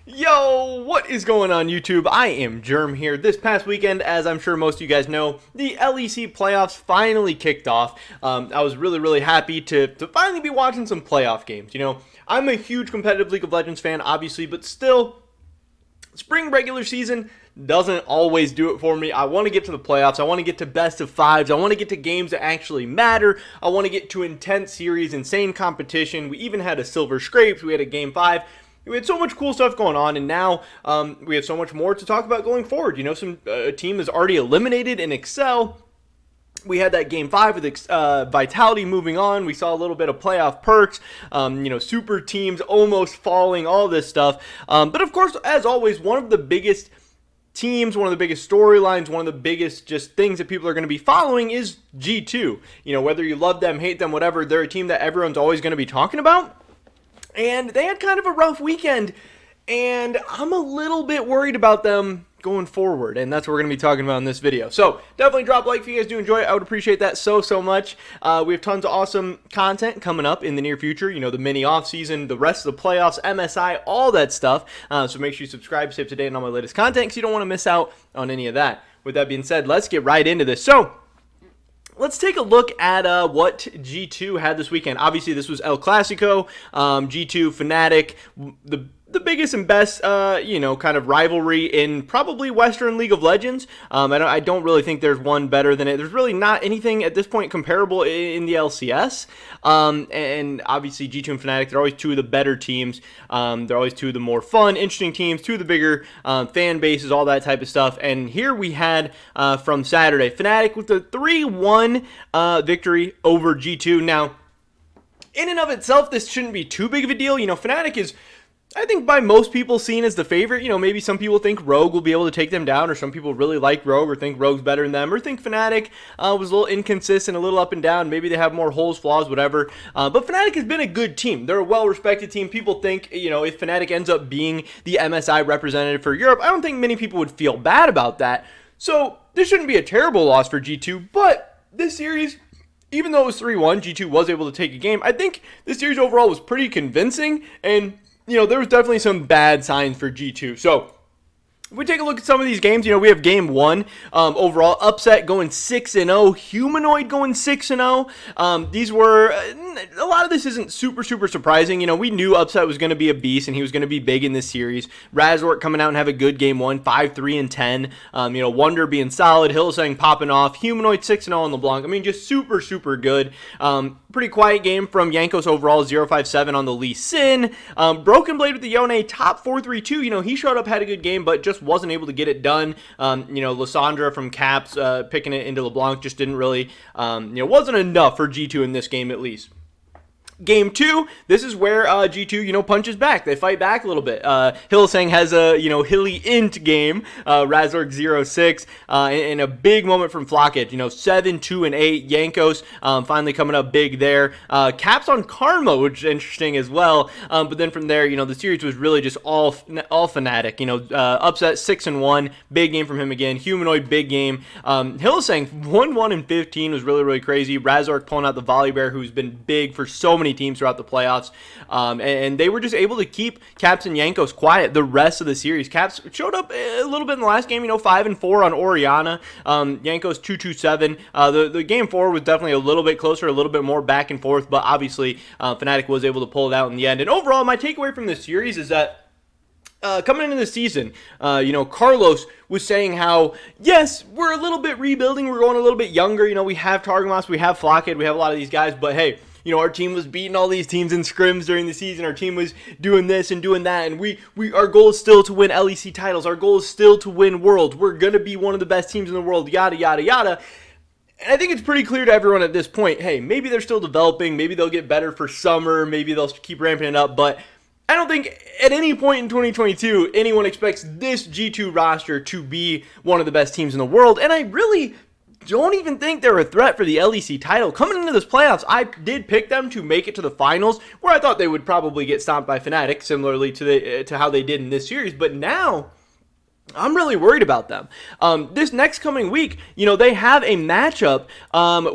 Yo, what is going on YouTube? I am Germ here. This past weekend, as I'm sure most of you guys know, the LEC playoffs finally kicked off. I was really happy to finally be watching some playoff games. You know, I'm a huge competitive League of Legends fan, obviously, but still, spring regular season doesn't always do it for me. I want to get to the playoffs. I want to get to best of fives. I want to get to games that actually matter. I want to get to intense series, insane competition. We even had a Silver Scrapes. We had a Game 5. We had so much cool stuff going on, and now we have so much more to talk about going forward. You know, a team is already eliminated in Excel. We had that Game 5 with Vitality moving on. We saw a little bit of playoff perks, super teams almost falling, all this stuff. But of course, as always, one of the biggest teams, one of the biggest storylines, one of the biggest just things that people are going to be following is G2. You know, whether you love them, hate them, whatever, they're a team that everyone's always going to be talking about. And they had kind of a rough weekend, and I'm a little bit worried about them going forward, and that's what we're going to be talking about in this video. So definitely drop a like if you guys do enjoy it. I would appreciate that so much. We have tons of awesome content coming up in the near future. You know, the mini off season, the rest of the playoffs, MSI, all that stuff. So make sure you subscribe, stay up to date on all my latest content because you don't want to miss out on any of that. With that being said, let's get right into this. So let's take a look at what G2 had this weekend. Obviously, this was El Clasico. G2, Fnatic, the biggest and best, kind of rivalry in probably Western League of Legends. I don't really think there's one better than it. There's really not anything at this point comparable in the LCS. And obviously, G2 and Fnatic, they're always two of the better teams. They're always two of the more fun, interesting teams, two of the bigger fan bases, all that type of stuff. And here we had from Saturday, Fnatic with the 3-1 victory over G2. Now, in and of itself, this shouldn't be too big of a deal. You know, Fnatic is, I think, by most people seen as the favorite. You know, maybe some people think Rogue will be able to take them down, or some people really like Rogue or think Rogue's better than them, or think Fnatic was a little inconsistent, a little up and down. Maybe they have more holes, flaws, whatever. But Fnatic has been a good team. They're a well-respected team. People think, you know, if Fnatic ends up being the MSI representative for Europe, I don't think many people would feel bad about that. So this shouldn't be a terrible loss for G2, but this series, even though it was 3-1, G2 was able to take a game. I think this series overall was pretty convincing, and you know, there was definitely some bad signs for G2. So if we take a look at some of these games, you know, we have game 1, overall, Upset going 6-0, Humanoid going 6-0. These were, a lot of this isn't super surprising. You know, we knew Upset was going to be a beast, and he was going to be big in this series. Razork coming out and have a good game 1, 5-3-10. Wonder being solid, Hylissang popping off, Humanoid 6-0 on LeBlanc. I mean, just super good. Pretty quiet game from Jankos overall, 0-5-7 on the Lee Sin. Broken Blade with the Yone, top 4-3-2. You know, he showed up, had a good game, but just wasn't able to get it done. Lysandra from Caps picking it into LeBlanc just didn't really, wasn't enough for G2 in this game at least. Game 2, this is where G2, punches back. They fight back a little bit. Hylissang has a, Hilly int game. Razork 0-6. And a big moment from Flockit. 7-2-8. Jankos finally coming up big there. Caps on Karma, which is interesting as well. But then from there, the series was really just all Fnatic. Upset 6-1. Big game from him again. Humanoid, big game. Hylissang 1-1-15 was really crazy. Razork pulling out the Volibear, who's been big for so many teams throughout the playoffs, and they were just able to keep Caps and Jankos quiet the rest of the series. Caps showed up a little bit in the last game, 5-4 on Orianna. Jankos 2-7. The game 4 was definitely a little bit closer, a little bit more back and forth, but obviously Fnatic was able to pull it out in the end. And overall, my takeaway from this series is that coming into the season, Carlos was saying how, yes, we're a little bit rebuilding, we're going a little bit younger, we have Targamas, we have Flockit, we have a lot of these guys, but hey, our team was beating all these teams in scrims during the season. Our team was doing this and doing that, and our goal is still to win LEC titles. Our goal is still to win Worlds. We're going to be one of the best teams in the world, yada, yada, yada. And I think it's pretty clear to everyone at this point, hey, maybe they're still developing. Maybe they'll get better for summer. Maybe they'll keep ramping it up, but I don't think at any point in 2022 anyone expects this G2 roster to be one of the best teams in the world, and I really don't even think they're a threat for the LEC title. Coming into this playoffs, I did pick them to make it to the finals, where I thought they would probably get stomped by Fnatic, similarly to how they did in this series, but now I'm really worried about them. This next coming week, they have a matchup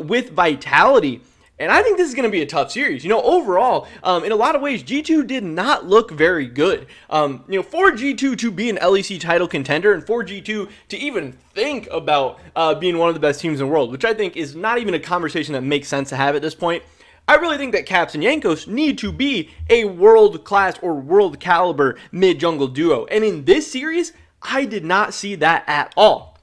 with Vitality. And I think this is going to be a tough series. Overall, in a lot of ways, G2 did not look very good. For G2 to be an LEC title contender and for G2 to even think about being one of the best teams in the world, which I think is not even a conversation that makes sense to have at this point, I really think that Caps and Jankos need to be a world-class or world-caliber mid-jungle duo. And in this series, I did not see that at all.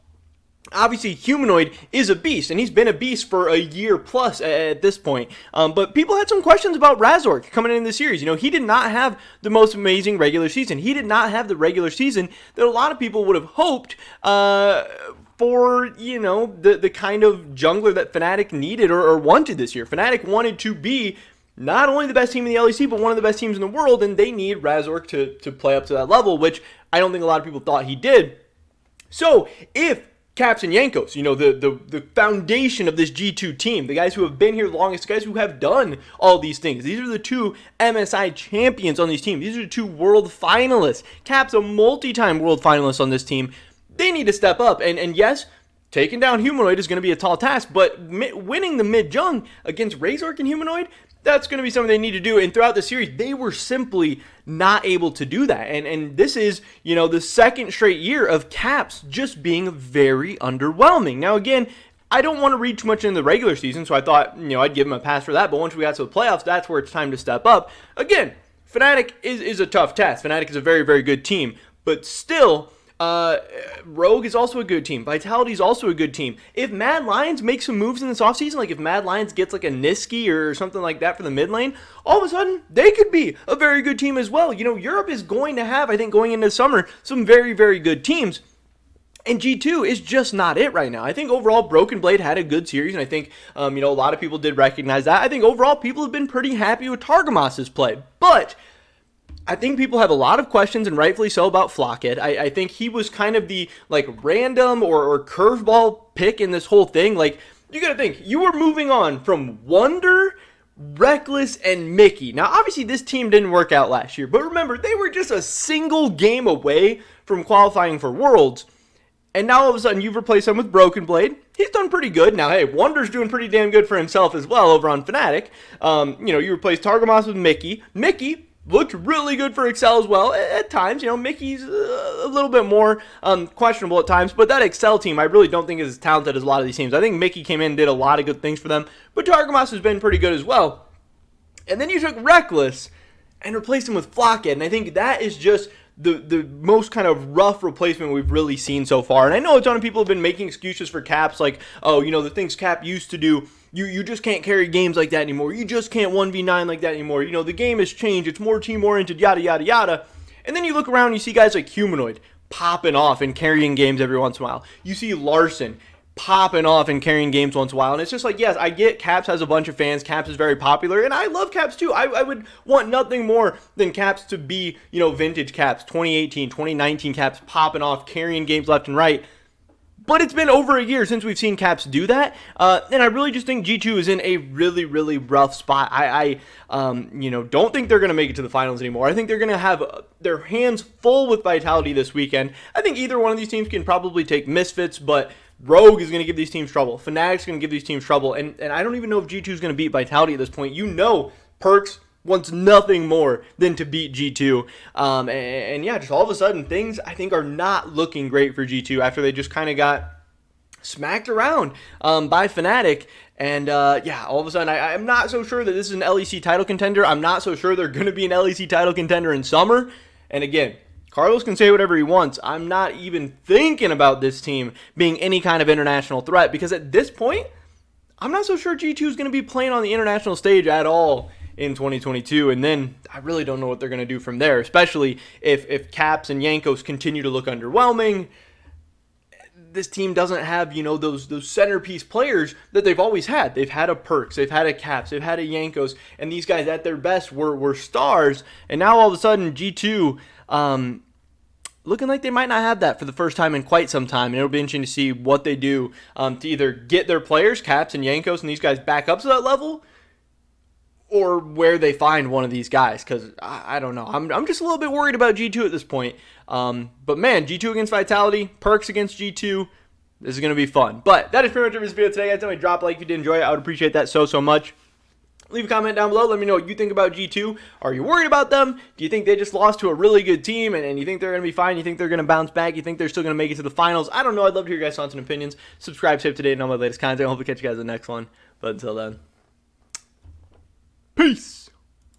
Obviously, Humanoid is a beast, and he's been a beast for a year plus at this point. But people had some questions about Razork coming into the series. He did not have the most amazing regular season. He did not have the regular season that a lot of people would have hoped for, the kind of jungler that Fnatic needed or wanted this year. Fnatic wanted to be not only the best team in the LEC, but one of the best teams in the world, and they need Razork to play up to that level, which I don't think a lot of people thought he did. So, if Caps and Jankos, the foundation of this G2 team, the guys who have been here the longest, the guys who have done all these things. These are the two MSI champions on these teams. These are the two world finalists. Caps, a multi-time world finalist on this team. They need to step up. And yes, taking down Humanoid is going to be a tall task, but winning the mid-jung against Razork and Humanoid, that's going to be something they need to do. And throughout the series, they were simply not able to do that. And this is, the second straight year of Caps just being very underwhelming. Now, again, I don't want to read too much into the regular season, so I thought, I'd give him a pass for that. But once we got to the playoffs, that's where it's time to step up. Again, Fnatic is a tough task. Fnatic is a very, very good team. But still, Rogue is also a good team. Vitality is also a good team. If Mad Lions make some moves in this offseason, like if Mad Lions gets like a Niski or something like that for the mid lane, all of a sudden they could be a very good team as well. Europe is going to have, I think, going into summer, some very, very good teams. And G2 is just not it right now. I think overall Broken Blade had a good series, and I think, a lot of people did recognize that. I think overall people have been pretty happy with Targamas' play. But I think people have a lot of questions, and rightfully so, about Flockhead. I think he was kind of the, random or curveball pick in this whole thing. You gotta think, you were moving on from Wunder, Reckless, and Mickey. Now, obviously, this team didn't work out last year, but remember, they were just a single game away from qualifying for Worlds. And now, all of a sudden, you've replaced him with Broken Blade. He's done pretty good. Now, hey, Wunder's doing pretty damn good for himself as well over on Fnatic. You replaced Targamas with Mickey. Mickey looked really good for Excel as well at times. Mickey's a little bit more questionable at times, but that Excel team I really don't think is as talented as a lot of these teams. I think Mickey came in and did a lot of good things for them, but Targamas has been pretty good as well. And then you took Reckless and replaced him with Flockhead, and I think that is just the most kind of rough replacement we've really seen so far. And I know a ton of people have been making excuses for Caps, like, the things Cap used to do, you just can't carry games like that anymore. You just can't 1v9 like that anymore. The game has changed. It's more team-oriented, yada, yada, yada. And then you look around and you see guys like Humanoid popping off and carrying games every once in a while. You see Larson popping off and carrying games once in a while. And it's just like, yes, I get Caps has a bunch of fans. Caps is very popular, and I love Caps too. I would want nothing more than Caps to be, vintage Caps, 2018, 2019 Caps popping off, carrying games left and right. But it's been over a year since we've seen Caps do that, and I really just think G2 is in a really, really rough spot. I don't think they're going to make it to the finals anymore. I think they're going to have their hands full with Vitality this weekend. I think either one of these teams can probably take Misfits, but Rogue is going to give these teams trouble. Fnatic's going to give these teams trouble, and I don't even know if G2 is going to beat Vitality at this point. Perkz wants nothing more than to beat G2. And yeah, just all of a sudden, things I think are not looking great for G2 after they just kind of got smacked around by Fnatic. And all of a sudden, I'm not so sure that this is an LEC title contender. I'm not so sure they're going to be an LEC title contender in summer. And again, Carlos can say whatever he wants. I'm not even thinking about this team being any kind of international threat, because at this point, I'm not so sure G2 is going to be playing on the international stage at all in 2022, and then I really don't know what they're going to do from there, especially if Caps and Jankos continue to look underwhelming. This team doesn't have, those centerpiece players that they've always had. They've had a Perkz, they've had a Caps, they've had a Jankos, and these guys at their best were stars, and now all of a sudden G2 looking like they might not have that for the first time in quite some time, and it'll be interesting to see what they do to either get their players, Caps and Jankos, and these guys back up to that level, or where they find one of these guys, because I don't know. I'm just a little bit worried about G2 at this point. But man, G2 against Vitality, Perkz against G2, this is going to be fun. But that is pretty much it for this video today, guys. Tell me drop a like if you did enjoy it. I would appreciate that so much. Leave a comment down below. Let me know what you think about G2. Are you worried about them? Do you think they just lost to a really good team and you think they're going to be fine? You think they're going to bounce back? You think they're still going to make it to the finals? I don't know. I'd love to hear your guys' thoughts and opinions. Subscribe, save today, and all my latest content. I hope to catch you guys in the next one. But until then, peace.